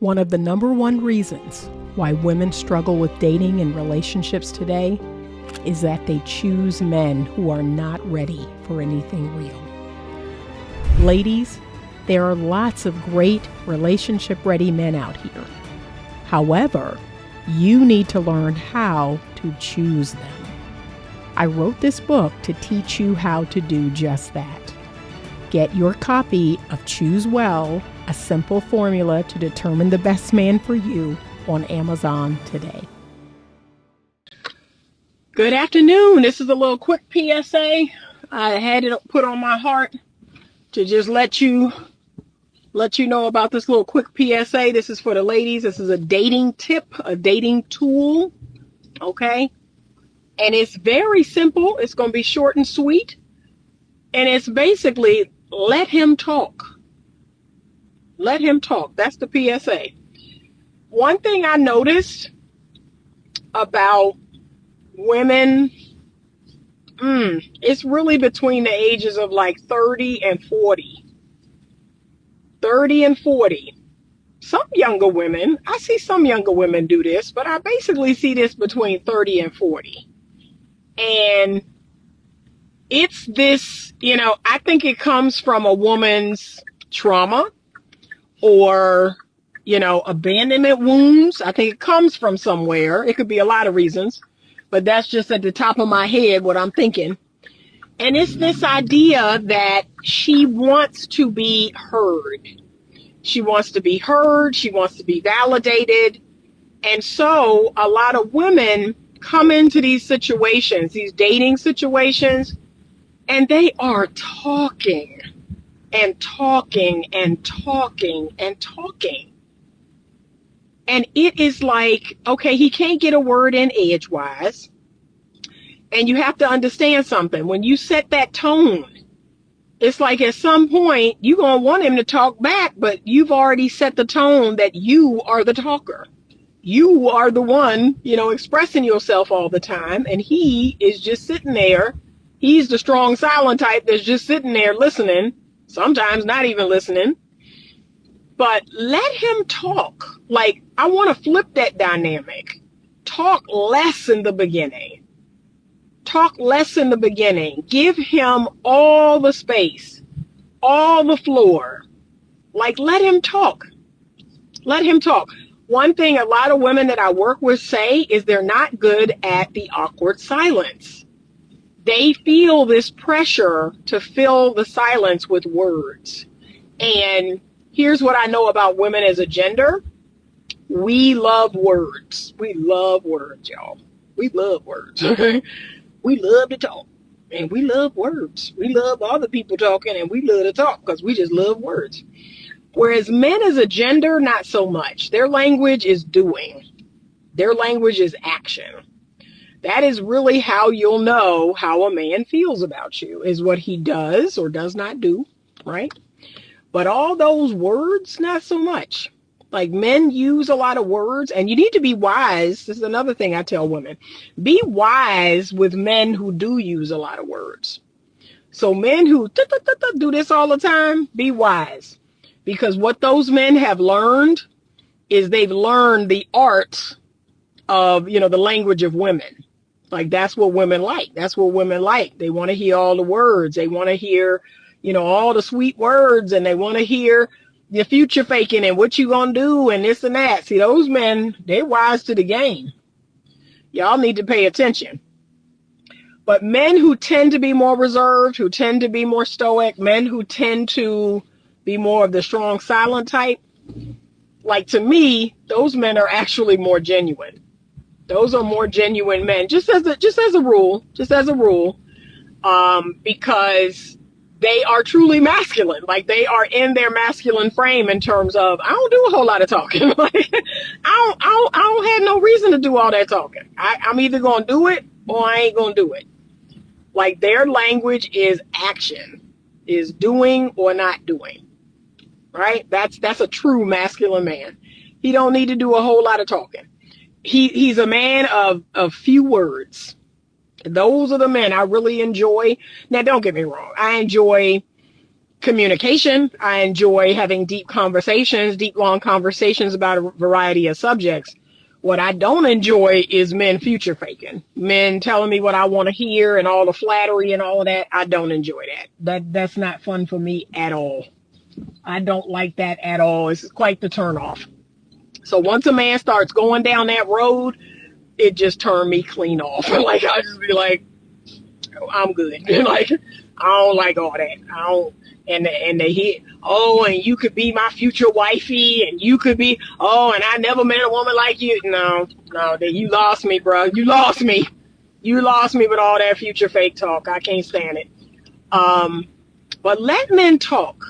One of the number one reasons why women struggle with dating and relationships today is that they choose men who are not ready for anything real. Ladies, there are lots of great relationship-ready men out here. However, you need to learn how to choose them. I wrote this book to teach you how to do just that. Get your copy of Choose Well, a simple formula to determine the best man for you on Amazon today. Good afternoon. This is a little quick PSA. I had it put on my heart to just let you know about this little quick PSA. This is for the ladies. This is a dating tip, a dating tool. Okay. And it's very simple. It's going to be short and sweet. And it's basically let him talk. Let him talk. That's the PSA. One thing I noticed about women, it's really between the ages of like 30 and 40. 30 and 40. Some younger women, I see some younger women do this, but I basically see this between 30 and 40. And it's this, I think it comes from a woman's trauma or, abandonment wounds. I think it comes from somewhere. It could be a lot of reasons, but that's just at the top of my head what I'm thinking. And it's this idea that she wants to be heard. She wants to be heard. She wants to be validated. And so a lot of women come into these situations, these dating situations, and they are talking and talking and talking and talking. And it is like, okay, he can't get a word in edgewise. And you have to understand something. When you set that tone, it's like at some point you're going to want him to talk back, but you've already set the tone that you are the talker. You are the one, expressing yourself all the time. And he is just sitting there. He's the strong silent type that's just sitting there listening, sometimes not even listening. But let him talk. Like, I want to flip that dynamic. Talk less in the beginning. Talk less in the beginning. Give him all the space, all the floor. Like, let him talk. Let him talk. One thing a lot of women that I work with say is they're not good at the awkward silence. They feel this pressure to fill the silence with words. And here's what I know about women as a gender. We love words. We love words, y'all. We love words. We love to talk. And we love words. We love other people talking, and we love to talk because we just love words. Whereas men as a gender, not so much. Their language is doing. Their language is action. That is really how you'll know how a man feels about you, is what he does or does not do, right? But all those words, not so much. Like, men use a lot of words, and you need to be wise. This is another thing I tell women. Be wise with men who do use a lot of words. So men who do this all the time, be wise. Because what those men have learned is they've learned the art of, the language of women. Like, that's what women like. That's what women like. They want to hear all the words. They want to hear, all the sweet words, and they want to hear the future faking and what you gonna do and this and that. See, those men, they're wise to the game. Y'all need to pay attention. But men who tend to be more reserved, who tend to be more stoic, men who tend to be more of the strong silent type, like, to me, those men are actually more genuine. Those are more genuine men, just as a rule, because they are truly masculine. Like, they are in their masculine frame in terms of, I don't do a whole lot of talking. Like, I don't have no reason to do all that talking. I'm either going to do it or I ain't going to do it. Like, their language is action, is doing or not doing. Right? That's a true masculine man. He don't need to do a whole lot of talking. He's a man of few words. Those are the men I really enjoy. Now, don't get me wrong. I enjoy communication. I enjoy having deep conversations, deep, long conversations about a variety of subjects. What I don't enjoy is men future faking, men telling me what I want to hear and all the flattery and all of that. I don't enjoy that. That's not fun for me at all. I don't like that at all. It's quite the turnoff. So once a man starts going down that road, it just turned me clean off. Like, I just be like, I'm good. Like, I don't like all that. I don't. And they hit, oh, and you could be my future wifey, and you could be, oh, and I never met a woman like you. No, you lost me, bro. You lost me. You lost me with all that future fake talk. I can't stand it. But let men talk,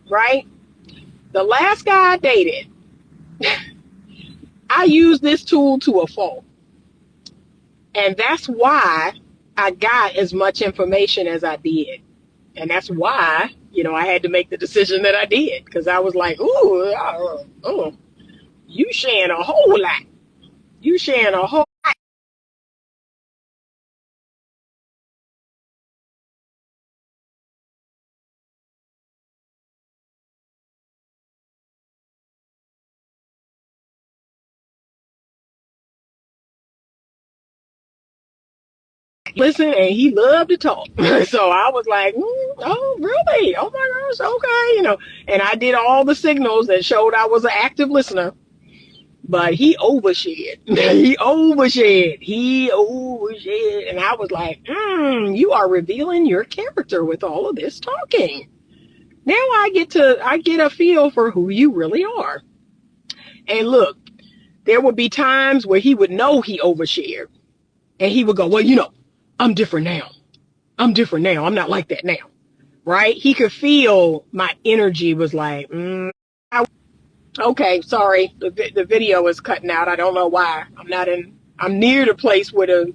right? The last guy I dated, I used this tool to a fault. And that's why I got as much information as I did. And that's why, I had to make the decision that I did. Because I was like, you sharing a whole lot. You sharing a whole lot. Listen, and he loved to talk. So I was like, oh, really? Oh, my gosh, okay, And I did all the signals that showed I was an active listener. But he overshared. He overshared. And I was like, you are revealing your character with all of this talking. Now I get a feel for who you really are. And look, there would be times where he would know he overshared. And he would go, well, I'm different now. I'm different now. I'm not like that now. Right? He could feel my energy was like, okay, sorry. The video is cutting out. I don't know why. I'm near the place where the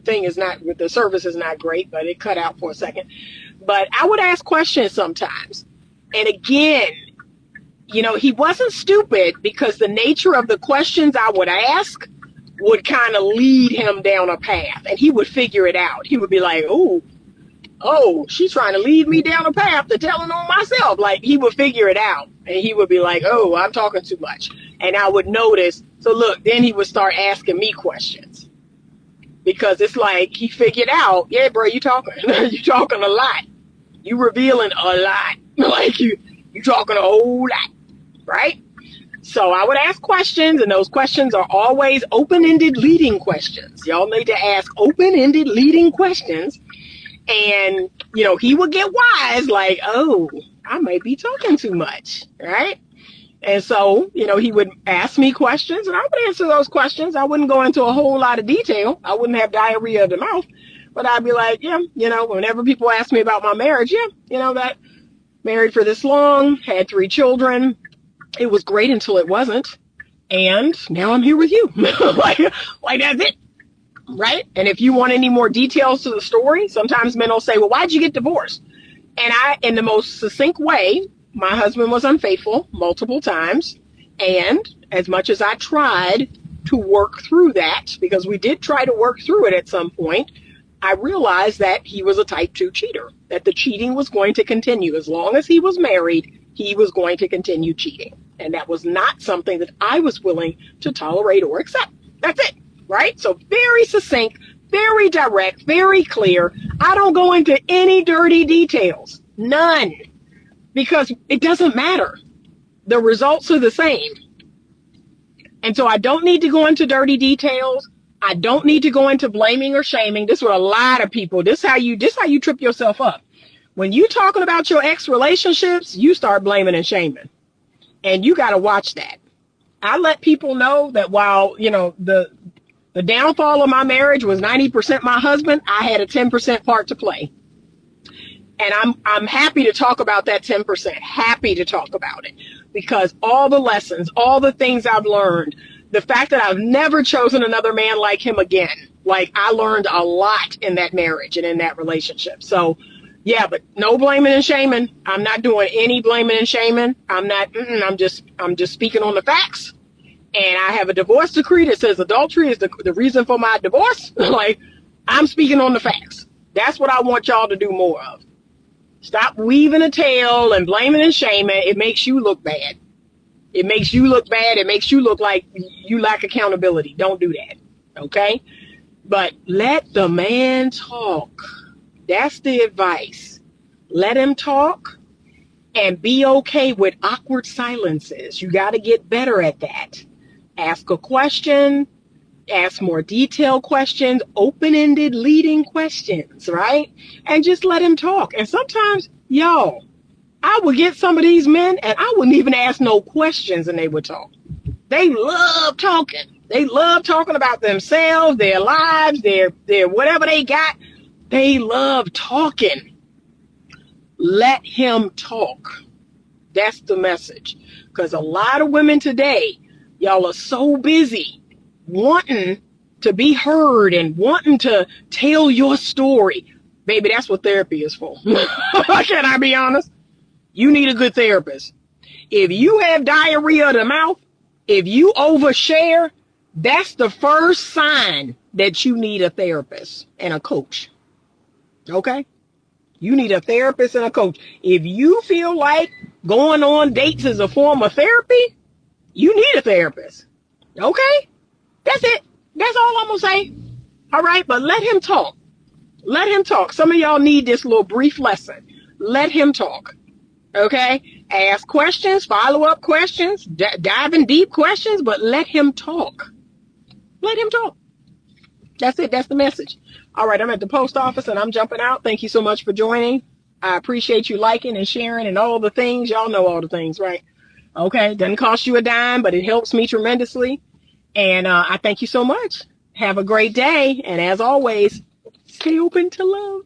thing is not, the service is not great, but it cut out for a second. But I would ask questions sometimes. And again, he wasn't stupid, because the nature of the questions I would ask would kind of lead him down a path, and he would figure it out. He would be like, oh, she's trying to lead me down a path to telling on myself. Like, he would figure it out, and he would be like, oh, I'm talking too much. And I would notice. So look, then he would start asking me questions, because it's like he figured out, yeah, bro, you talking, you talking a lot. You revealing a lot. Like, you talking a whole lot, right? So I would ask questions, and those questions are always open-ended leading questions. Y'all need to ask open-ended leading questions. And, he would get wise, like, oh, I may be talking too much, right? And so, he would ask me questions, and I would answer those questions. I wouldn't go into a whole lot of detail. I wouldn't have diarrhea of the mouth. But I'd be like, yeah, whenever people ask me about my marriage, that married for this long, had 3 children. It was great until it wasn't. And now I'm here with you. like that's it. Right? And if you want any more details to the story, sometimes men will say, well, why'd you get divorced? And I, in the most succinct way, my husband was unfaithful multiple times. And as much as I tried to work through that, because we did try to work through it at some point, I realized that he was a type 2 cheater, that the cheating was going to continue. As long as he was married, he was going to continue cheating. And that was not something that I was willing to tolerate or accept. That's it, right? So very succinct, very direct, very clear. I don't go into any dirty details, none, because it doesn't matter. The results are the same. And so I don't need to go into dirty details. I don't need to go into blaming or shaming. This is what a lot of people, this how you trip yourself up. When you talking about your ex relationships, you start blaming and shaming. And you got to watch that. I let people know that while, the downfall of my marriage was 90% my husband, I had a 10% part to play. And I'm happy to talk about that 10%, happy to talk about it, because all the lessons, all the things I've learned, the fact that I've never chosen another man like him again, like I learned a lot in that marriage and in that relationship. So yeah, but no blaming and shaming. I'm not doing any blaming and shaming. I'm just speaking on the facts. And I have a divorce decree that says adultery is the reason for my divorce. Like, I'm speaking on the facts. That's what I want y'all to do more of. Stop weaving a tail and blaming and shaming. It makes you look bad. It makes you look bad. It makes you look like you lack accountability. Don't do that. Okay? But let the man talk. That's the advice. Let him talk and be okay with awkward silences. You got to get better at that. Ask a question, ask more detailed questions, open-ended leading questions, right? And just let him talk. And sometimes, y'all, I would get some of these men and I wouldn't even ask no questions and they would talk. They love talking. They love talking about themselves, their lives, their whatever they got. They love talking. Let him talk. That's the message. Because a lot of women today, y'all are so busy wanting to be heard and wanting to tell your story. Baby, that's what therapy is for. Can I be honest? You need a good therapist. If you have diarrhea of the mouth, if you overshare, that's the first sign that you need a therapist and a coach. Okay? You need a therapist and a coach. If you feel like going on dates is a form of therapy, you need a therapist. Okay? That's it. That's all I'm going to say. All right? But let him talk. Let him talk. Some of y'all need this little brief lesson. Let him talk. Okay? Ask questions, follow-up questions, diving deep questions, but let him talk. Let him talk. That's it. That's the message. All right, I'm at the post office and I'm jumping out. Thank you so much for joining. I appreciate you liking and sharing and all the things. Y'all know all the things, right? Okay, doesn't cost you a dime, but it helps me tremendously. And I thank you so much. Have a great day. And as always, stay open to love.